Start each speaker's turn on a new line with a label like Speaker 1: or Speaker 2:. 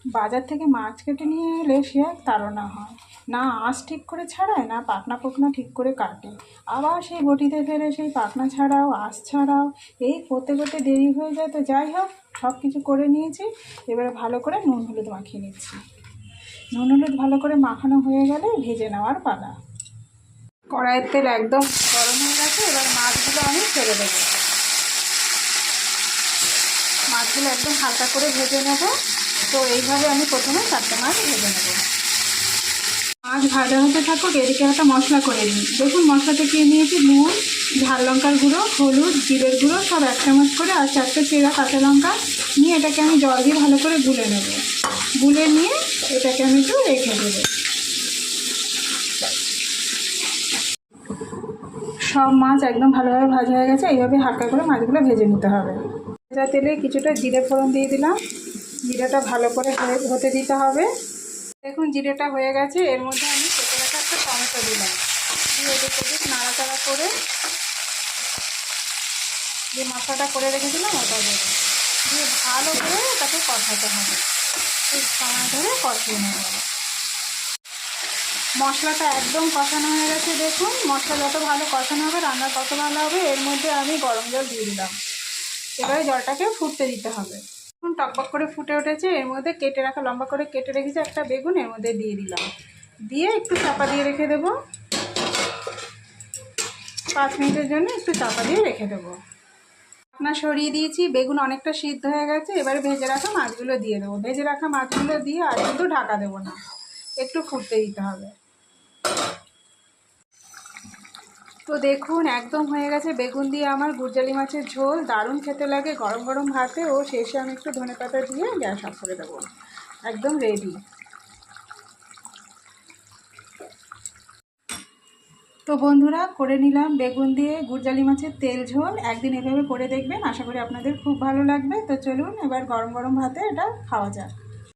Speaker 1: বাজার থেকে মাছ কেটে নিয়ে এলে সে এক তাড়না হয়, না আঁশ ঠিক করে ছাড়ায়, না পাখনা পোকনা ঠিক করে কাটে, আবার সেই বটিতে ফেলে সেই পাখনা ছাড়াও আঁশ ছাড়াও, এই করতে করতে দেরি হয়ে যায়। তো যাই হোক, সব কিছু করে নিয়েছি, এবারে ভালো করে নুন হলুদ মাখিয়ে নিচ্ছি। নুন হলুদ ভালো করে মাখানো হয়ে গেলে ভেজে নেওয়ার পালা। কড়াইয়ের তেল একদম গরম হয়ে গেছে, এবার মাছগুলো আমি ছেড়ে দেবো। মাছগুলো একদম হালকা করে ভেজে নেব। তো এইভাবে আমি প্রথমে 4টে মাছ ভেজে নেব। মাছ ভাজা হতে থাকুক, এদিকে একটা মশলা করে নিই। দেখুন মশলাতে কি নিয়েছি, নুন, ঝাল লঙ্কার গুঁড়ো, হলুদ, জিরের গুঁড়ো সব 1 চামচ করে, আর 4টে চেরা কাঁচা লঙ্কা নিয়ে এটাকে আমি জল দিয়ে ভালো করে গুলে নেব। গুলে নিয়ে এটাকে আমি একটু রেখে দেবো। সব মাছ একদম ভালোভাবে ভাজা হয়ে গেছে, এইভাবে হালকা করে মাছগুলো ভেজে নিতে হবে। ভাজা তেলে কিছুটা জিরে ফোড়ন দিয়ে দিলাম। জিরেটা ভালো করে হতে দিতে হবে। দেখুন জিরেটা হয়ে গেছে, এর মধ্যে আমি কেটে রাখা একটা টমেটো দিলাম, দিয়ে এদিকে নাড়াচাড়া করে যে মশলাটা করে রেখেছিলাম ওটা দেবো, দিয়ে ভালো করে তাকে কষাতে হবে। এই সময় ধরে কষিয়ে নেব। মশলাটা একদম কষানো হয়ে গেছে। দেখুন মশলা যত ভালো কষানো হবে রান্না তত ভালো হবে। এর মধ্যে আমি গরম জল দিয়ে দিলাম। এবারে জলটাকে ফুটতে দিতে হবে। এখন টকবক করে ফুটে উঠেছে, এর মধ্যে কেটে রাখা লম্বা করে কেটে রেখেছি একটা বেগুন এর মধ্যে দিয়ে দিলাম, দিয়ে একটু চাপা দিয়ে রেখে দেবো। 5 মিনিটের জন্য একটু চাপা দিয়ে রেখে দেবো। ঢাকনা সরিয়ে দিয়েছি, বেগুন অনেকটা সিদ্ধ হয়ে গেছে। এবারে ভেজে রাখা মাছগুলো দিয়ে দেবো। ভেজে রাখা মাছগুলো দিয়ে আর কিন্তু ঢাকা দেবো না, একটু ফুটতে দিতে হবে। তো দেখুন একদম হয়ে গেছে বেগুন দিয়ে আমার গুরজালি মাছের ঝোল। দারুণ খেতে লাগে গরম গরম ভাতে, ও শেষে আমি একটু ধনেপাতা দিয়ে গ্যাস অফ করে দেবো। একদম রেডি। তো বন্ধুরা করে নিলাম বেগুন দিয়ে গুরজালি মাছের তেল ঝোল। একদিন এভাবে করে দেখবেন, আশা করি আপনাদের খুব ভালো লাগবে। তো চলুন এবার গরম গরম ভাতে এটা খাওয়া যাক।